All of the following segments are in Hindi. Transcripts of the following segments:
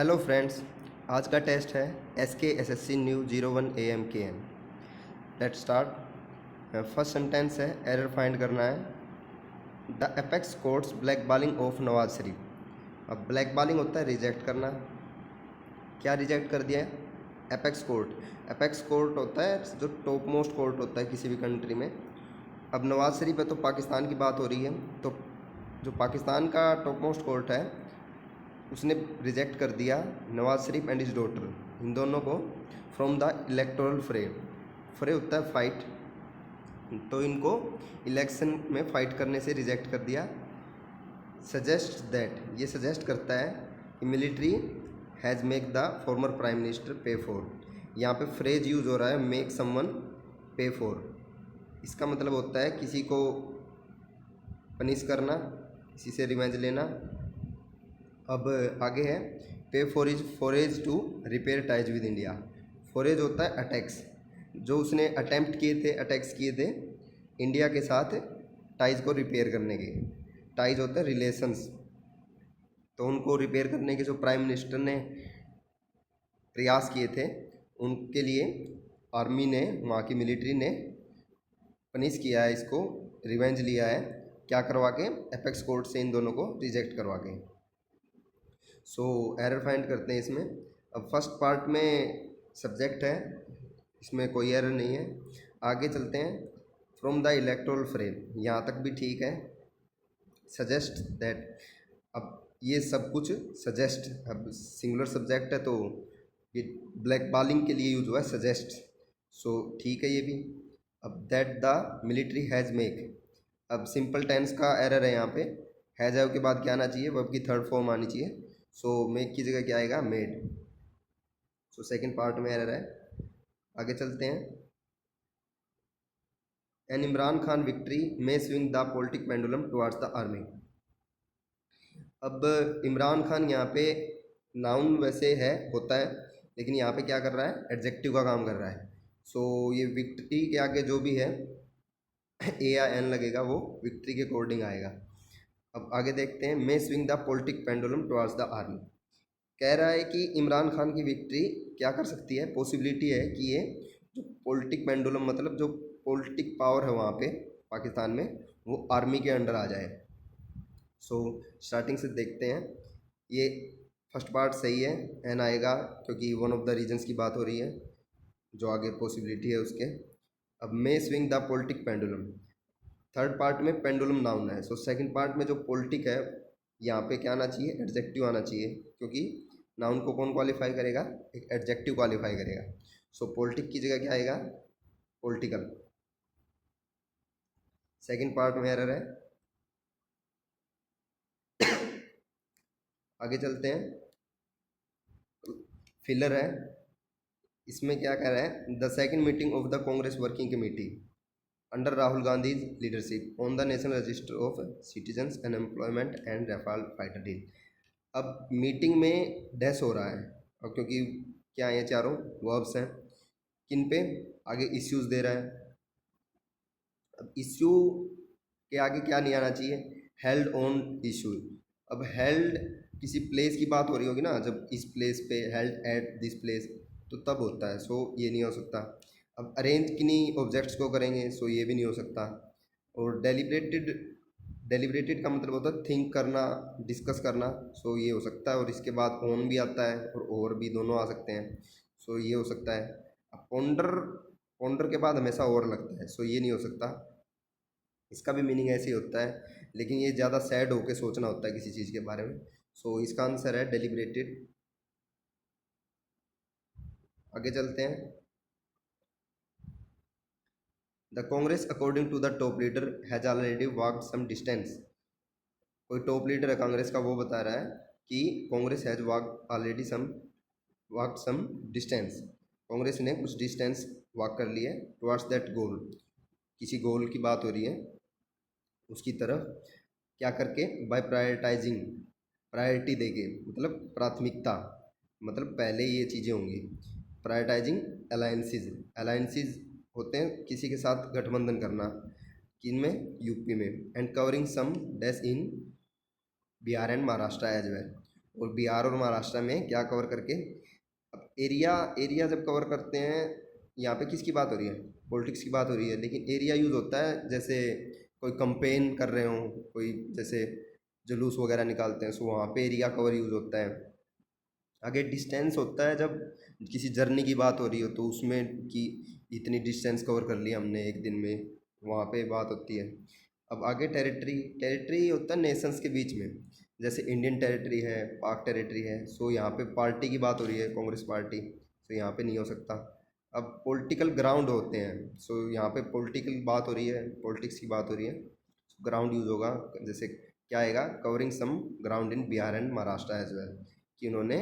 हेलो फ्रेंड्स, आज का टेस्ट है SKSSC new 01 AMKN। Let's start. First sentence है, एरर फाइंड करना है। The apex court's blackballing of Nawaz Sharif. अब ब्लैक बॉलिंग होता है रिजेक्ट करना। क्या रिजेक्ट कर दिया है? Apex court. एपेक्स कोर्ट होता है जो टॉप मोस्ट कोर्ट होता है किसी भी कंट्री में। अब नवाज शरीफ है तो पाकिस्तान की बात हो रही है, तो जो पाकिस्तान का टॉप मोस्ट कोर्ट है उसने रिजेक्ट कर दिया Nawaz Sharif and his daughter, इन दोनों को, फ्रॉम द इलेक्टोरल फ्रे। फ्रे होता है फाइट, तो इनको इलेक्शन में फाइट करने से रिजेक्ट कर दिया। सजेस्ट दैट, ये सजेस्ट करता है कि military has make the former prime minister पे फॉर। यहाँ पे फ्रेज यूज़ हो रहा है मेक समवन पे फॉर। इसका मतलब होता है किसी को पनिश करना, किसी से रिवेंज लेना। अब आगे है, pay forays to repair ties with India. Forays होता है अटैक्स, जो उसने अटैक्स किए थे इंडिया के साथ टाइज को रिपेयर करने के। टाइज होता है रिलेशंस, तो उनको रिपेयर करने के जो प्राइम मिनिस्टर ने प्रयास किए थे उनके लिए आर्मी ने, वहाँ की मिलिट्री ने पनिश किया है, इसको रिवेंज लिया है। क्या करवा के? एपेक्स कोर्ट से इन दोनों को रिजेक्ट करवा के। सो एरर फाइंड करते हैं इसमें। अब फर्स्ट पार्ट में सब्जेक्ट है, इसमें कोई एरर नहीं है। आगे चलते हैं। फ्रॉम द इलेक्टोरल फ्रेम, यहाँ तक भी ठीक है। सजेस्ट दैट, अब ये सब कुछ सजेस्ट, अब सिंगुलर सब्जेक्ट है तो ये ब्लैक बॉलिंग के लिए यूज हुआ है सजेस्ट, सो ठीक है ये भी। अब that the military has make, अब सिंपल टेंस का एरर है यहाँ पे। हैज़ के बाद क्या आना चाहिए? वर्ब की थर्ड फॉर्म आनी चाहिए। सो मेक की जगह क्या आएगा? मेड। सो सेकंड पार्ट में एरर है। आगे चलते हैं। An Imran Khan victory may swing the politic pendulum towards the army. अब इमरान खान यहाँ पे नाउन वैसे है, होता है, लेकिन यहाँ पे क्या कर रहा है? एडजेक्टिव का काम कर रहा है। सो ये विक्ट्री के आगे जो भी है ए या एन लगेगा, वो विक्ट्री के अकॉर्डिंग आएगा। अब आगे देखते हैं। May swing the politic pendulum towards the army. कह रहा है कि इमरान खान की विक्ट्री क्या कर सकती है? पॉसिबिलिटी है कि ये जो पॉलिटिक पेंडुलम, मतलब जो पॉलिटिक पावर है वहाँ पे पाकिस्तान में, वो आर्मी के अंडर आ जाए। सो स्टार्टिंग से देखते हैं। ये फर्स्ट पार्ट सही है, एन आएगा क्योंकि वन ऑफ द रीजन्स की बात हो रही है, जो आगे पॉसिबिलिटी है उसके। अब may swing the politic pendulum, third part में पेंडुलम नाउन है। सो सेकंड पार्ट में जो पॉलिटिक है, यहाँ पे क्या आना चाहिए? एडजेक्टिव आना चाहिए, क्योंकि नाउन को कौन क्वालिफाई करेगा? एक एडजेक्टिव क्वालिफाई करेगा। सो पॉलिटिक की जगह क्या आएगा? पॉलिटिकल। सेकंड पार्ट में एरर है। आगे चलते हैं। फिलर है, इसमें क्या कह रहा है? The second meeting of the Congress working committee under Rahul Gandhi leadership on the national register of citizens unemployment and Rafale fighter deal. अब मीटिंग में डैश हो रहा है, और क्योंकि क्या ये चारों वर्ब्स हैं, किन पे? आगे इश्यूज दे रहा है। अब इश्यू के आगे क्या नहीं आना चाहिए? Held on issue. अब हेल्ड किसी प्लेस की बात हो रही होगी ना, जब इस प्लेस पे, हेल्ड एट दिस प्लेस, तो तब होता है। सो ये नहीं हो सकता। अब अरेंज किन्हीं ऑब्जेक्ट्स को करेंगे, सो ये भी नहीं हो सकता। और डेलिब्रेटेड का मतलब होता है थिंक करना, डिस्कस करना, सो ये हो सकता है। और इसके बाद ऑन भी आता है और भी, दोनों आ सकते हैं, सो ये हो सकता है। अब पोंडर के बाद हमेशा और लगता है, सो ये नहीं हो सकता। इसका भी मीनिंग ऐसे ही होता है, लेकिन ये ज़्यादा सैड होकर सोचना होता है किसी चीज़ के बारे में। सो इसका आंसर है डेलिब्रेटेड। आगे चलते हैं। The Congress according to the top leader has already walked some distance. कोई टॉप लीडर है कांग्रेस का, वो बता रहा है कि Congress has walked some distance. Congress ने कुछ डिस्टेंस वॉक कर लिए टुवर्ड्स दैट गोल, किसी गोल की बात हो रही है उसकी तरफ। क्या करके? बाय प्रायोरिटाइजिंग, प्रायोरिटी देके, मतलब प्राथमिकता, मतलब पहले ये चीज़ें होंगी। प्रायोरिटाइजिंग अलायंसेज होते हैं किसी के साथ गठबंधन करना, किन में? यूपी में। And covering some dash in Bihar and Maharashtra as well. और बिहार और महाराष्ट्र में क्या कवर करके। अब एरिया एरिया जब कवर करते हैं, यहाँ पे किसकी बात हो रही है, पॉलिटिक्स की बात हो रही है, लेकिन एरिया यूज़ होता है जैसे कोई कंपेन कर रहे हो, कोई जैसे जुलूस वगैरह निकालते हैं, सो वहाँ पे एरिया कवर यूज़ होता है। आगे डिस्टेंस होता है जब किसी जर्नी की बात हो रही हो, तो उसमें कि इतनी डिस्टेंस कवर कर लिया हमने एक दिन में, वहाँ पे बात होती है। अब आगे टेरिटरी, टेरिटरी होता है नेशंस के बीच में, जैसे इंडियन टेरिटरी है, पाक टेरिटरी है, सो यहाँ पे पार्टी की बात हो रही है, कांग्रेस पार्टी, सो यहाँ पे नहीं हो सकता। अब पॉलिटिकल ग्राउंड होते हैं, सो यहाँ पे पॉलिटिकल बात हो रही है, पॉलिटिक्स की बात हो रही है, ग्राउंड यूज़ होगा। जैसे क्या आएगा, covering some ground in Bihar and Maharashtra as well, कि उन्होंने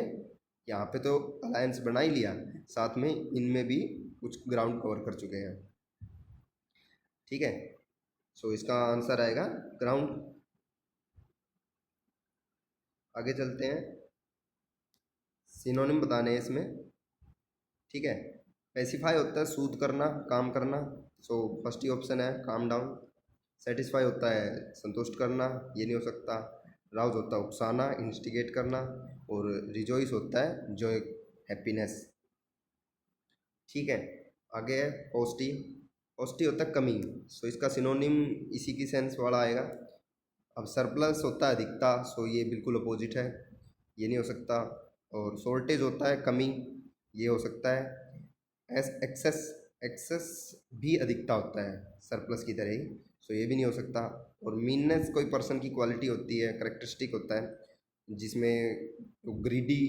यहाँ पे तो अलायंस बना ही लिया, साथ में इनमें भी कुछ ग्राउंड कवर कर चुके हैं। ठीक है, सो इसका आंसर आएगा ग्राउंड। आगे चलते हैं, सिनोनिम बताने हैं इसमें। ठीक है, पैसिफाई होता है सूद करना, काम करना, सो फर्स्ट ही ऑप्शन है काम डाउन। सेटिस्फाई होता है संतुष्ट करना, ये नहीं हो सकता। राउज होता है उकसाना, इंस्टिगेट करना। और रिजॉइस होता है जो हैप्पीनेस। ठीक है, आगे है पॉजिटी, पॉजिटी होता है कमी, सो इसका सिनोनिम इसी की सेंस वाला आएगा। अब सरप्लस होता है अधिकता, सो ये बिल्कुल अपोजिट है, ये नहीं हो सकता। और शॉर्टेज होता है कमी, ये हो सकता है। एक्सेस, एक्सेस भी अधिकता होता है सरप्लस की तरह ही, सो ये भी नहीं हो सकता। और मीननेस कोई पर्सन की क्वालिटी होती है, करेक्टरिस्टिक होता है, जिसमें ग्रीडी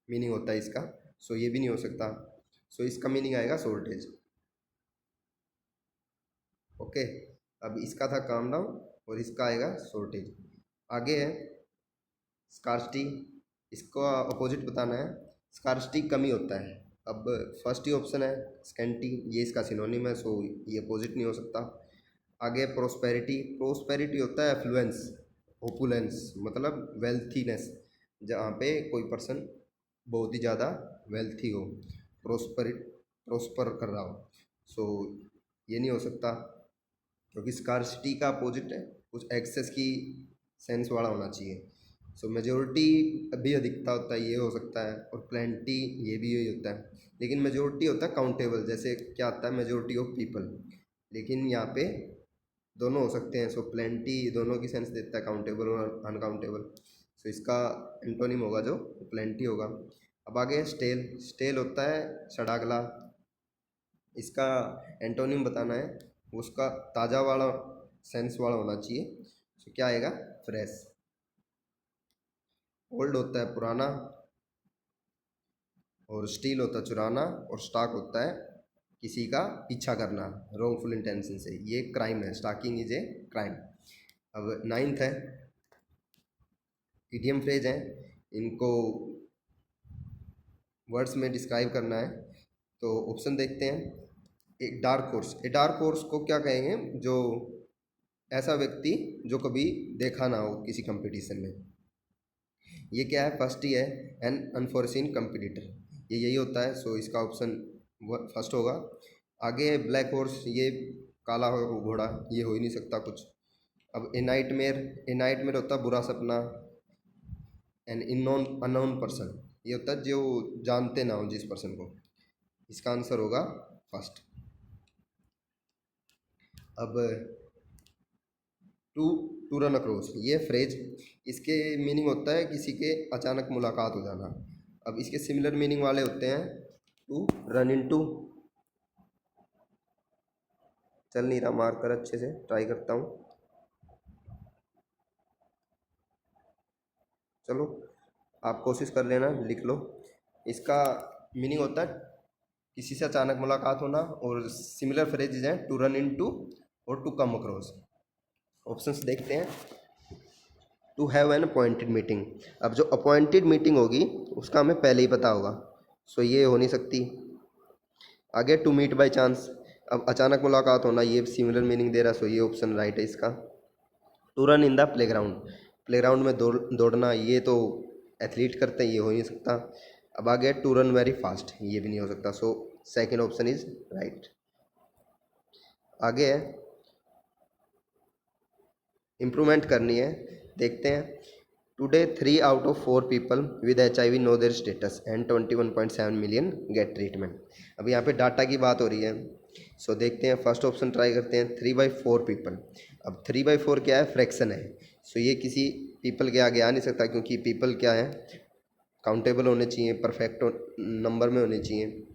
मीनिंग होता है इसका, सो ये भी नहीं हो सकता। सो इसका मीनिंग आएगा शॉर्टेज। ओके, अब इसका था काम डाउन और इसका आएगा शॉर्टेज। आगे है स्कार्सिटी, इसका अपोजिट बताना है। स्कार्सिटी कमी होता है। अब फर्स्ट ही ऑप्शन है स्कैंटी, ये इसका सिनोनिम है, सो ये अपोजिट नहीं हो सकता। आगे प्रोस्पेरिटी, प्रोस्पेरिटी होता है एफ्लुएंस, ओपुलेंस, मतलब वेल्थीनेस, जहाँ पे कोई पर्सन बहुत ही ज़्यादा वेल्थी हो, प्रोस्पर कर रहा हो, सो ये नहीं हो सकता, क्योंकि स्कार्सिटी का अपोजिट है कुछ एक्सेस की सेंस वाला होना चाहिए। सो मेजोरिटी भी अधिकता होता है, ये हो सकता है। और प्लेंटी, ये भी यही होता है, लेकिन मेजोरिटी होता है काउंटेबल, जैसे क्या आता है मेजोरिटी ऑफ पीपल, लेकिन यहाँ पे दोनों हो सकते हैं। सो प्लेंटी दोनों की सेंस देता है, काउंटेबल और अनकाउंटेबल, सो इसका एंटोनिम होगा जो प्लेंटी होगा। अब आगे स्टेल, स्टेल होता है सड़ा गला, इसका एंटोनिम बताना है, उसका ताज़ा वाला सेंस वाला होना चाहिए, सो क्या आएगा फ्रेश। ओल्ड होता है पुराना, और स्टील होता है चुराना, और स्टॉक होता है किसी का पीछा करना रॉन्गफुल इंटेंशन से, ये क्राइम है, स्टॉकिंग इज ए क्राइम। अब नाइन्थ है इडियम फ्रेज है, इनको वर्ड्स में डिस्क्राइब करना है, तो ऑप्शन देखते हैं। एक dark horse, a dark horse को क्या कहेंगे, जो ऐसा व्यक्ति जो कभी देखा ना हो किसी कंपटीशन में, ये क्या है, फर्स्ट ही है एन अनफोर्सिन कंपटीटर, ये यही होता है, सो इसका ऑप्शन फर्स्ट होगा। आगे ब्लैक हॉर्स, ये काला हो घोड़ा, ये हो ही नहीं सकता कुछ। अब ए नाइटमेयर, ए नाइटमेयर होता है बुरा सपना। एन इननोन अननोन पर्सन, ये होता है जो जानते ना हो जिस पर्सन को, इसका आंसर होगा फर्स्ट। अब टू टू रन अक्रॉस, ये फ्रेज, इसके मीनिंग होता है किसी के अचानक मुलाकात हो जाना। अब इसके सिमिलर मीनिंग वाले होते हैं टू रन इन टू, चल नहीं रहा मार्कर, अच्छे से ट्राई करता हूँ, चलो आप कोशिश कर लेना, लिख लो। इसका मीनिंग होता है किसी से अचानक मुलाकात होना, और सिमिलर फ्रेजेज हैं टू रन इन टू और टू कम अक्रॉस। ऑप्शंस देखते हैं। To have an appointed meeting, अब जो अपॉइंटेड मीटिंग होगी उसका हमें पहले ही पता होगा, सो ये हो नहीं सकती। आगे टू मीट बाय चांस, अब अचानक मुलाकात होना, ये सिमिलर मीनिंग दे रहा, सो ये ऑप्शन राइट है इसका। To run in the playground, playground में दौड़ना, ये तो एथलीट करते हैं, ये हो नहीं सकता। अब आगे टू रन वेरी फास्ट, ये भी नहीं हो सकता, so second option is right. आगे है इम्प्रूवमेंट करनी है, देखते हैं। Today 3 out of 4 people with HIV know their status and 21.7 million get treatment। अब यहाँ पे डाटा की बात हो रही है। सो देखते हैं, फर्स्ट ऑप्शन ट्राई करते हैं, 3/4 पीपल। अब 3/4 क्या है, फ्रैक्शन है। सो ये किसी पीपल के आगे आ नहीं सकता, क्योंकि पीपल क्या है, काउंटेबल होने चाहिए, परफेक्ट नंबर में होने चाहिए,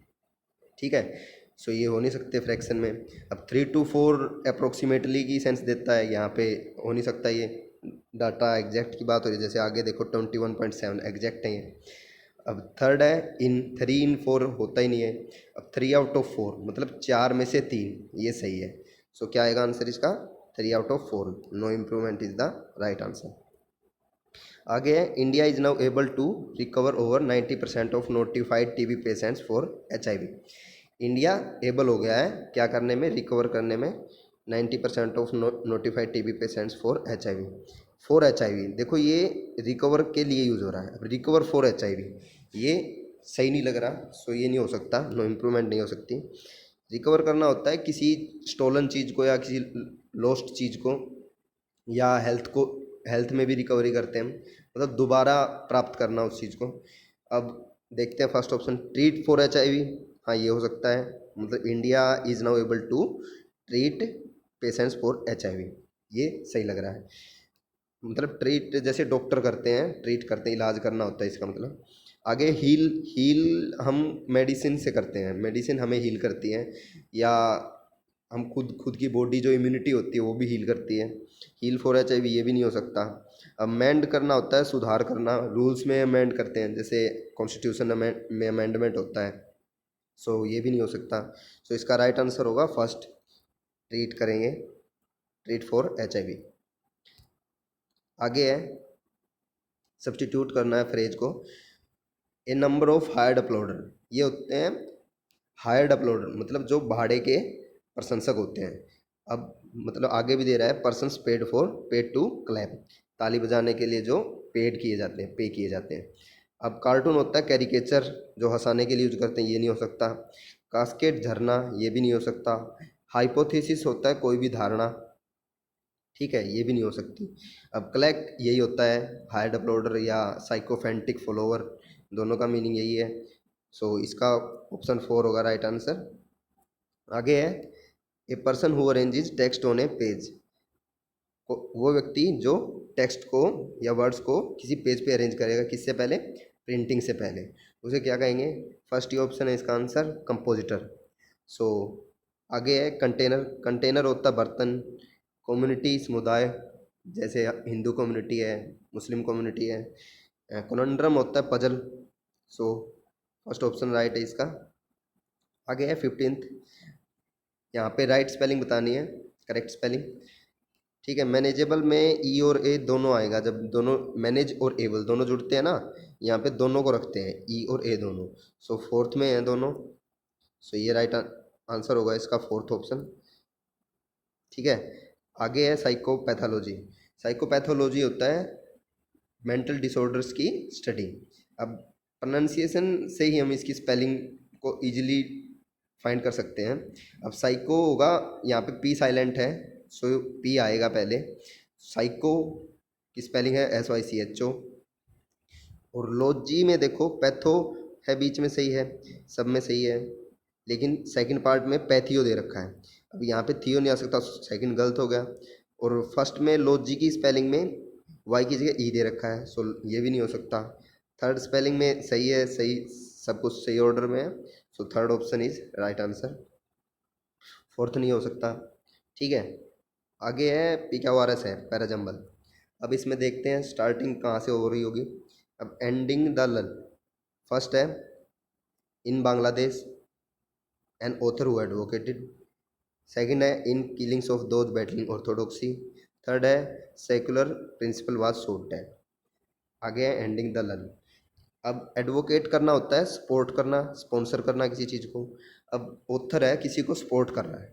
ठीक है। सो ये हो नहीं सकते फ्रैक्शन में। अब 3 to 4 अप्रोक्सीमेटली की सेंस देता है, यहाँ पे हो नहीं सकता ये। डाटा एग्जैक्ट की बात हो रही है, जैसे आगे देखो 21.7 एग्जैक्ट है ये। अब थर्ड है, इन 3 in 4 होता ही नहीं है। अब 3 out of 4 मतलब 4 में से 3, ये सही है। सो क्या आएगा आंसर इसका, 3 out of 4। No improvement is the right answer. आगे है, India is now able to recover over 90% of notified TB patients for HIV। India able हो गया है क्या करने में, रिकवर करने में 90% of notified TB patients for HIV। For HIV देखो, ये रिकवर के लिए यूज़ हो रहा है। अब रिकवर फॉर HIV ये सही नहीं लग रहा। सो ये नहीं हो सकता, नो इम्प्रूवमेंट नहीं हो सकती। रिकवर करना होता है किसी स्टोलन चीज़ को या किसी लॉस्ट चीज़ को, या हेल्थ में भी रिकवरी करते हैं, मतलब दोबारा प्राप्त करना उस चीज़ को। अब देखते हैं first option, treat for HIV। हाँ, ये हो सकता है, मतलब India is now able to treat patients for HIV, ये सही लग रहा है। मतलब ट्रीट जैसे डॉक्टर करते हैं, ट्रीट करते हैं, इलाज करना होता है इसका मतलब। आगे हील, हील हम मेडिसिन से करते हैं, मेडिसिन हमें हील करती है, या हम खुद की बॉडी जो इम्यूनिटी होती है वो भी हील करती है। हील फॉर HIV ये भी नहीं हो सकता। अमेंड करना होता है, सुधार करना, रूल्स में अमेंड करते हैं, जैसे कॉन्स्टिट्यूशन में अमेंडमेंट होता है। सो ये भी नहीं हो सकता। सो इसका राइट आंसर होगा फर्स्ट, ट्रीट करेंगे, ट्रीट फॉर HIV। आगे है, सब्स्टिट्यूट करना है फ्रेज को। ए नंबर ऑफ हायर्ड अपलोडर, ये होते हैं हायर्ड अपलोडर, मतलब जो भाड़े के प्रशंसक होते हैं। अब मतलब आगे भी दे रहा है, पर्सन्स पेड टू क्लैप, ताली बजाने के लिए जो पेड किए जाते हैं, पे किए जाते हैं। अब कार्टून होता है कैरिकेचर, जो हंसाने के लिए यूज करते हैं, ये नहीं हो सकता। कास्केट, झरना, ये भी नहीं हो सकता। हाइपोथेसिस होता है कोई भी धारणा, ठीक है, ये भी नहीं हो सकती। अब क्लैक यही होता है, हायर्ड अपलोडर या साइकोफेंटिक फॉलोवर, दोनों का मीनिंग यही है। सो इसका ऑप्शन 4 होगा राइट आंसर। आगे है, a person who arranges text on A page, वो व्यक्ति जो टेक्स्ट को या वर्ड्स को किसी पेज पे अरेंज करेगा, किससे पहले, प्रिंटिंग से पहले, उसे क्या कहेंगे। फर्स्ट ये ऑप्शन है इसका आंसर, कंपोजिटर। सो आगे है कंटेनर, कंटेनर होता है बर्तन। कम्युनिटी, समुदाय, जैसे हिंदू कम्युनिटी है, मुस्लिम कम्युनिटी है। कॉन्ड्रम होता है पजल। सो फर्स्ट ऑप्शन राइट है इसका। आगे है 15th, यहाँ पे राइट स्पेलिंग बतानी है, करेक्ट स्पेलिंग, ठीक है। मैनेजेबल में ई और ए दोनों आएगा, जब दोनों मैनेज और एबल दोनों जुड़ते हैं ना, यहाँ पे दोनों को रखते हैं, ई और ए दोनों। सो फोर्थ में है दोनों। सो ये राइट आंसर होगा इसका, फोर्थ ऑप्शन, ठीक है। आगे है साइकोपैथोलॉजी। साइकोपैथोलॉजी होता है मेंटल डिसऑर्डर्स की स्टडी। अब प्रोनाउंसिएशन से ही हम इसकी स्पेलिंग को इजीली फाइंड कर सकते हैं। अब साइको होगा, यहाँ पे पी साइलेंट है, सो पी आएगा पहले। साइको की स्पेलिंग है SYCHO। और लॉजी में देखो, पैथो है बीच में, सही है, सब में सही है, लेकिन सेकंड पार्ट में पैथियो दे रखा है। अब यहाँ पे थियो नहीं आ सकता, सेकंड गलत हो गया। और फर्स्ट में लॉजी की स्पेलिंग में वाई की जगह ई दे रखा है, सो ये भी नहीं हो सकता। थर्ड स्पेलिंग में सही है, सही, सब कुछ सही ऑर्डर में है। So third option is right answer, fourth नहीं हो सकता, ठीक है। आगे है PQRS है, पैराजम्बल। अब इसमें देखते हैं स्टार्टिंग कहाँ से हो रही होगी। अब एंडिंग द लल, फर्स्ट है in Bangladesh, an author who advocated. Second है in killings of those battling orthodoxy. Third है secular principle was shot dead. आगे है एंडिंग द लल। अब एडवोकेट करना होता है सपोर्ट करना, स्पॉन्सर करना किसी चीज़ को। अब ऑथर है, किसी को सपोर्ट कर रहा है,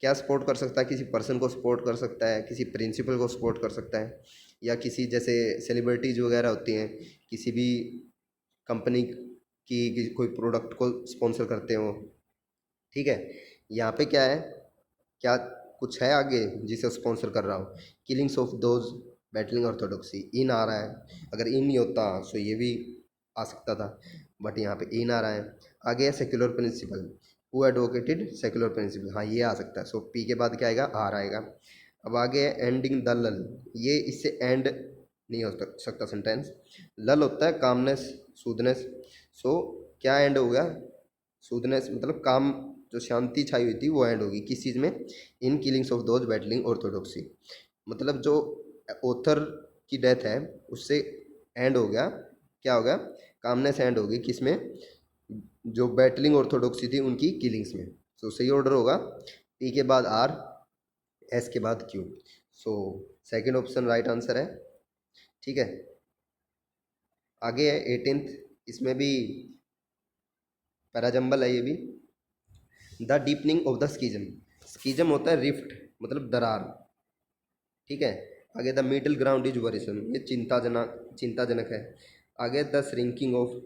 क्या सपोर्ट कर सकता है, किसी पर्सन को सपोर्ट कर सकता है, किसी प्रिंसिपल को सपोर्ट कर सकता है, या किसी जैसे सेलिब्रिटीज वगैरह होती हैं, किसी भी कंपनी की कोई प्रोडक्ट को स्पॉन्सर करते हो, ठीक है। यहाँ पे क्या है, क्या कुछ है आगे जिसे स्पॉन्सर कर रहा हो, killings of those battling orthodoxy, in आ रहा है, अगर इन नहीं होता सो ये भी आ सकता था, बट यहाँ पे इन आ रहा है। आगे है secular principle, who advocated secular principle, हाँ ये आ सकता है, सो पी के बाद क्या आएगा, आर आएगा। अब आगे है एंडिंग द लल, ये इससे एंड नहीं हो सकता सेंटेंस। लल होता है कामनेस, सूदनेस, सो क्या एंड हो गया, सूदनेस, मतलब काम, जो शांति छाई हुई थी वो एंड होगी किस चीज़ में, in killings of those battling orthodoxy, मतलब जो ऑथर की डेथ है उससे एंड हो गया, क्या हो गया, कामनेस एंड होगी किस में, जो बैटलिंग ऑर्थोडॉक्सी थी उनकी किलिंग्स में। सो सही ऑर्डर होगा पी के बाद आर, एस के बाद Q, so second option right answer है। ठीक है, आगे है 18th, इसमें भी पैराजंबल है ये भी। The deepening of the schism, schism होता है रिफ्ट, मतलब दरार। ठीक है, आगे the middle ground is worrisome, ये चिंताजनक है। आगे द श्रिंकिंग ऑफ,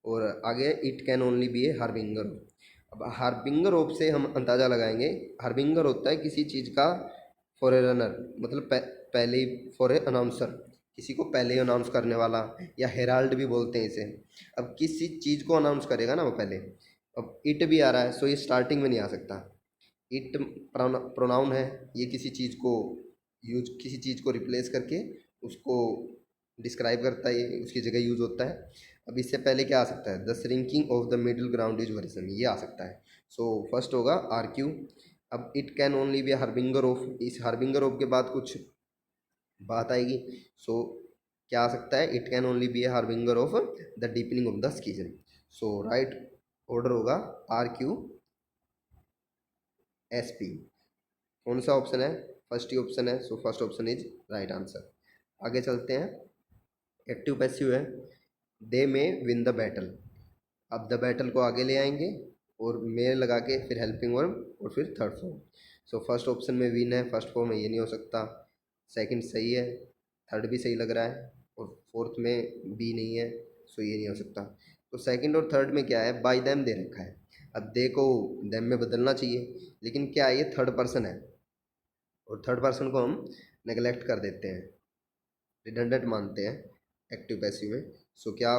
और आगे it can only be a harbinger. अब हार्बिंगर ऑफ से हम अंदाज़ा लगाएंगे, हार्बिंगर होता है किसी चीज़ का फॉर ए रनर, मतलब पहले ही, फॉर ए अनाउंसर, किसी को पहले ही अनाउंस करने वाला, या हेराल्ड भी बोलते हैं इसे। अब किसी चीज़ को अनाउंस करेगा ना वो पहले। अब इट भी आ रहा है, सो ये स्टार्टिंग में नहीं आ सकता। इट प्रोनाउन है, ये किसी चीज़ को यूज, किसी चीज़ को रिप्लेस करके उसको डिस्क्राइब करता है, ये उसकी जगह यूज होता है। अब इससे पहले क्या आ सकता है, the shrinking of the middle ground is worrisome, ये आ सकता है। सो फर्स्ट होगा आर क्यू। अब it can only be harbinger of, इस हार्बिंगर ऑफ के बाद कुछ बात आएगी, सो क्या आ सकता है, it can only be a harbinger of the deepening of the schism. So right order होगा आर क्यू एस पी। कौन सा ऑप्शन है, फर्स्ट ही ऑप्शन है, so first option is right answer. आगे चलते हैं, एक्टिव पैसिव है, they may win the battle. अब द बैटल को आगे ले आएंगे और मे लगा के फिर हेल्पिंग वर्ब और फिर थर्ड फॉर्म। सो फर्स्ट ऑप्शन में विन है, फर्स्ट फॉर्म में ये नहीं हो सकता, सेकंड सही है, थर्ड भी सही लग रहा है, और फोर्थ में बी नहीं है, सो ये नहीं हो सकता। तो सेकंड और थर्ड में क्या है, बाय देम दे रखा है। अब दे को देम में बदलना चाहिए, लेकिन क्या है, ये थर्ड पर्सन है, और थर्ड पर्सन को हम नेगलेक्ट कर देते हैं, रिडंडेंट मानते हैं एक्टिव पैसिव में। सो क्या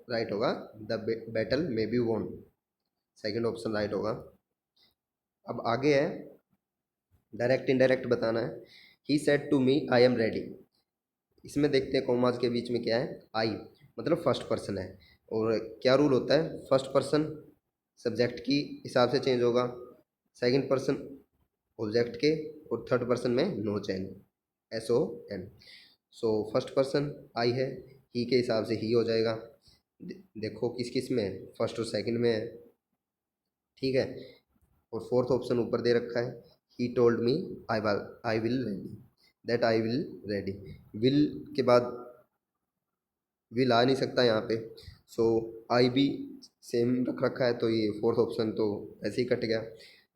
राइट होगा, the battle may be won, second option right होगा। अब आगे है डायरेक्ट इनडायरेक्ट बताना है। He said to me I am ready, इसमें देखते हैं कॉमाज के बीच में क्या है, आई, मतलब फर्स्ट पर्सन है, और क्या रूल होता है, फर्स्ट पर्सन सब्जेक्ट की हिसाब से चेंज होगा, सेकंड पर्सन ऑब्जेक्ट के, और थर्ड पर्सन में no change, S O N. So first person I है, ही के हिसाब से ही हो जाएगा। देखो किस किस में है, फर्स्ट और सेकंड में है। ठीक है, और फोर्थ ऑप्शन ऊपर दे रखा है, he told me I will ready, that I will ready. Will के बाद विल आ नहीं सकता यहाँ पे, सो आई भी सेम रख रखा है, तो ये फोर्थ ऑप्शन तो ऐसे ही कट गया।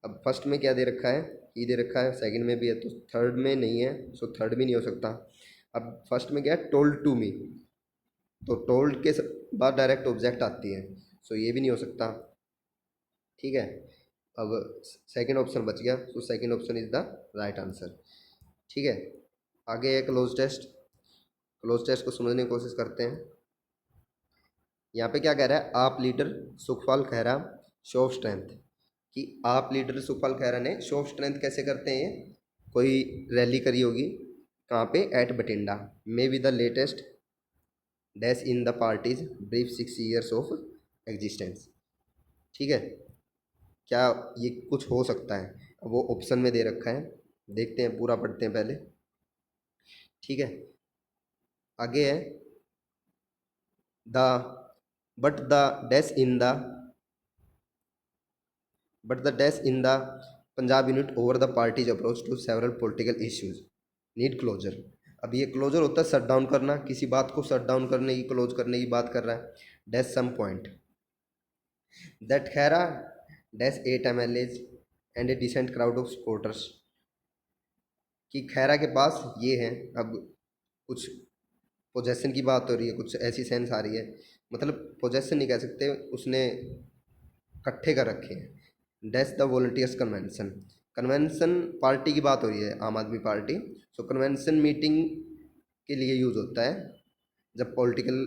अब फर्स्ट में क्या दे रखा है, ई दे रखा है, सेकंड में भी है, तो थर्ड में नहीं है, सो थर्ड भी नहीं हो सकता। अब फर्स्ट में क्या है, टोल्ड टू मी, तो टोल्ड के बाद डायरेक्ट ऑब्जेक्ट आती है, सो ये भी नहीं हो सकता। ठीक है, अब सेकंड ऑप्शन बच गया, तो second option is the right answer. ठीक है, आगे है क्लोज टेस्ट। क्लोज टेस्ट को समझने की कोशिश करते हैं। यहाँ पे क्या कह रहा है, आप leader Sukhpal Khaira show off strength, कि आप लीडर सुखपाल खैरा ने शो ऑफ स्ट्रेंथ कैसे करते हैं, कोई रैली करी होगी, कहाँ पे, at Bathinda, may be the latest dash in the parties brief 6 years of existence. ठीक है, क्या ये कुछ हो सकता है, अब वो ऑप्शन में दे रखा है, देखते हैं, पूरा पढ़ते हैं पहले। ठीक है, आगे है the but the dash in the but the death in the Punjab unit over the party's approach to several political issues need closure। अब ये क्लोजर होता है शट डाउन करना, किसी बात को शट डाउन करने की, क्लोज करने की बात कर रहा है। Dash some point that Khaira dash 8 MLAs and a decent crowd of supporters, कि खैरा के पास ये है, अब कुछ पोजेसन की बात हो रही है, कुछ ऐसी सेंस आ रही है, मतलब पोजेसन नहीं कह सकते, उसने इकट्ठे कर रखे हैं। Dash the volunteers convention, convention party की बात हो रही है, आम आदमी पार्टी। सो कन्वेंशन मीटिंग के लिए यूज़ होता है जब पॉलिटिकल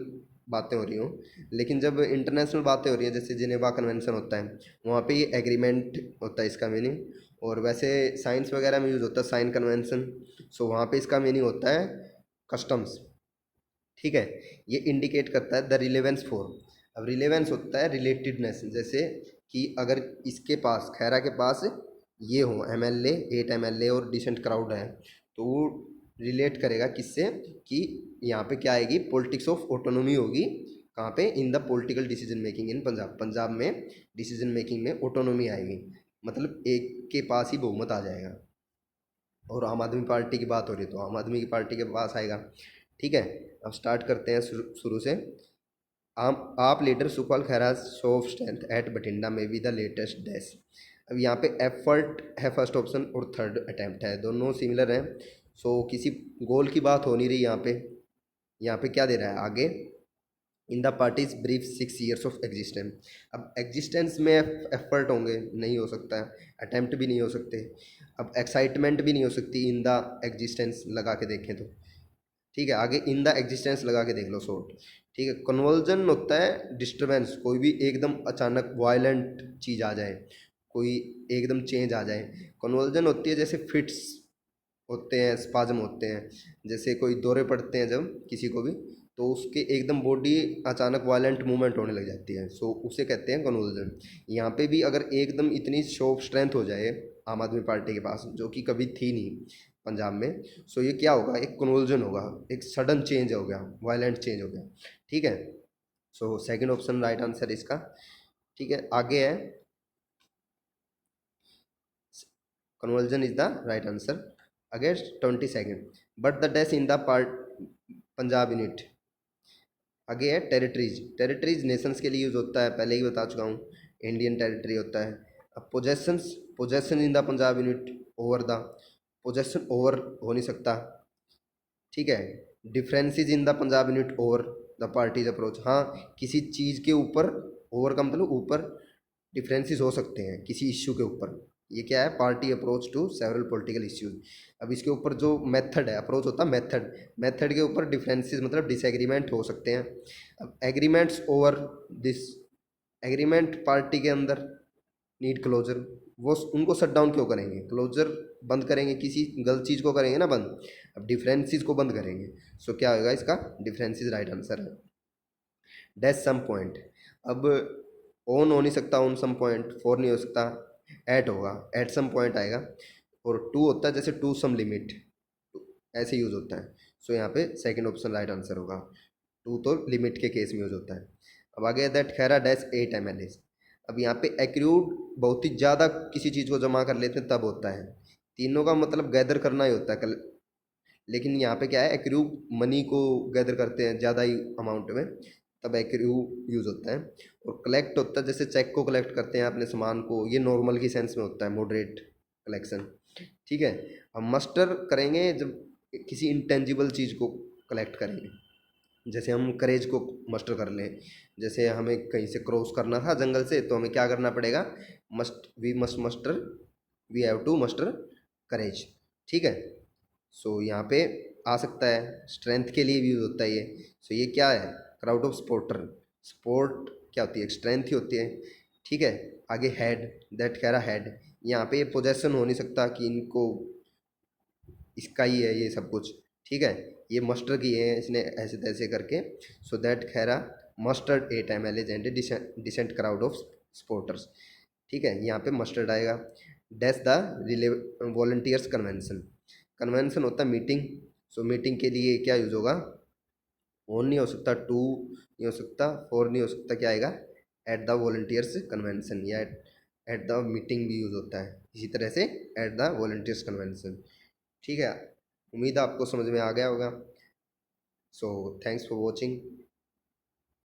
बातें हो रही हों, लेकिन जब इंटरनेशनल बातें हो रही हैं जैसे जिनेवा कन्वेंशन होता है वहाँ पे ये एग्रीमेंट होता है इसका मीनिंग। और वैसे साइंस वगैरह में यूज़ होता है साइन कन्वेंशन, सो वहाँ पे इसका मीनिंग होता है कस्टम्स। ठीक है, ये इंडिकेट करता है द रिलेवेंस फॉर। अब रिलेवेंस होता है रिलेटेडनेस, जैसे कि अगर इसके पास खैरा के पास ये हो एमएलए 8 एमएलए और डिसेंट क्राउड है तो वो रिलेट करेगा किससे कि यहाँ पे क्या आएगी पॉलिटिक्स ऑफ ऑटोनोमी होगी। कहाँ पे in the political decision making in Punjab, Punjab में डिसीजन मेकिंग में ऑटोनोमी आएगी, मतलब एक के पास ही बहुमत आ जाएगा। और आम आदमी पार्टी की बात हो रही है तो आम आदमी की पार्टी के पास आएगा। ठीक है, अब स्टार्ट करते हैं शुरू से। आप leader Sukhpal Khaira show off strength eight Bathinda में बी द लेटेस्ट डैश। अब यहाँ पे एफर्ट है फर्स्ट ऑप्शन और थर्ड अटैम्प्ट है, दोनों सिमिलर हैं। सो किसी गोल की बात हो नहीं रही यहाँ पे। यहाँ पे क्या दे रहा है आगे, इन the parties brief 6 years of existence. अब एग्जिस्टेंस में एफर्ट होंगे नहीं हो सकता है, अटैम्प्ट भी नहीं हो सकते, अब एक्साइटमेंट भी नहीं हो सकती इन द एग्जिस्टेंस लगा के देखें तो। ठीक है, आगे इन द एग्जिस्टेंस लगा के देख लो शॉर्ट। ठीक है, कन्वर्जन होता है डिस्टर्बेंस, कोई भी एकदम अचानक वायलेंट चीज़ आ जाए, कोई एकदम चेंज आ जाए। कन्वर्जन होती है जैसे फिट्स होते हैं, स्पाज्म होते हैं, जैसे कोई दौरे पड़ते हैं जब किसी को भी तो उसके एकदम बॉडी अचानक वायलेंट मूवमेंट होने लग जाती है, सो उसे कहते हैं कन्वर्जन। यहाँ पे भी अगर एकदम इतनी शो ऑफ स्ट्रेंथ हो जाए आम आदमी पार्टी के पास जो कि कभी थी नहीं पंजाब में, सो ये क्या होगा, एक कन्वर्जन होगा, एक सडन चेंज हो गया, वायलेंट चेंज हो गया। ठीक है, so second option right answer इसका। ठीक है, आगे है conversion is the right answer. Against 22 but the death in the part Punjab unit. आगे है टेरिटरीज। टेरिटरीज नेशंस के लिए यूज़ होता है, पहले ही बता चुका हूँ, इंडियन टेरिटरी होता है। अब possessions, possession in the Punjab unit over the, possession over हो नहीं सकता। ठीक है, differences in the Punjab unit over the parties approach. हाँ, किसी चीज़ के ऊपर, ओवर का मतलब ऊपर, डिफरेंसेस हो सकते हैं किसी इश्यू के ऊपर। ये क्या है, party approach to several political issues. अब इसके ऊपर जो मेथड है, अप्रोच होता है मेथड, मेथड के ऊपर डिफरेंसेस मतलब डिसएग्रीमेंट हो सकते हैं। अब agreements over this, agreement party के अंदर नीड क्लोजर, वो उनको शट डाउन क्यों करेंगे, क्लोजर बंद करेंगे, किसी गलत चीज़ को करेंगे ना बंद, अब डिफरेंसेस को बंद करेंगे। सो क्या होगा इसका, डिफरेंसेस राइट आंसर है। डैश सम पॉइंट, अब ऑन हो नहीं सकता, ऑन सम पॉइंट, फॉर नहीं हो सकता, एट होगा, एट सम पॉइंट आएगा। और टू होता है जैसे टू सम लिमिट, ऐसे यूज़ होता है। सो यहाँ पे सेकंड ऑप्शन राइट आंसर होगा, टू तो लिमिट के केस में यूज़ होता है। अब आगे दैट खैरा डैश 8 ml। अब यहाँ पे एक्रूड बहुत ही ज़्यादा किसी चीज़ को जमा कर लेते हैं तब होता है, तीनों का मतलब गैदर करना ही होता है कल, लेकिन यहाँ पे क्या है, एक्रू मनी को गैदर करते हैं ज़्यादा ही अमाउंट में, तब एक्रू यूज़ होता है। और कलेक्ट होता है जैसे चेक को कलेक्ट करते हैं अपने सामान को, ये नॉर्मल की सेंस में होता है, मॉडरेट कलेक्शन। ठीक है, हम मस्टर करेंगे जब किसी इंटेंजिबल चीज़ को कलेक्ट करेंगे, जैसे हम करेज को मस्टर कर लें, जैसे हमें कहीं से क्रॉस करना था जंगल से तो हमें क्या करना पड़ेगा, we must muster, we have to muster courage. ठीक है, सो यहाँ पे आ सकता है, स्ट्रेंथ के लिए भी यूज होता है ये। सो ये क्या है, क्राउड ऑफ स्पोर्टर, स्पोर्ट क्या होती है, स्ट्रेंथ ही होती है। ठीक है, आगे हेड, दैट कह रहा हेड, यहाँ पे पोजेशन हो नहीं सकता कि इनको इसका ही है ये सब कुछ। ठीक है, ये मस्टर की है इसने ऐसे तैसे करके। So that Khaira mustered 8 ml and decent crowd of supporters. ठीक है, यहाँ पे मस्टर्ड आएगा। Dash the rally volunteers convention, convention होता है मीटिंग। सो मीटिंग के लिए क्या यूज होगा, ऑन नहीं हो सकता, टू नहीं हो सकता, फोर नहीं हो सकता, क्या आएगा, एट द वॉलंटियर्स कन्वेंशन, या एट द मीटिंग भी यूज होता है इसी तरह से, एट द वॉलंटियर्स कन्वेंशन। ठीक है, उम्मीद है आपको समझ में आ गया होगा। So thanks for watching.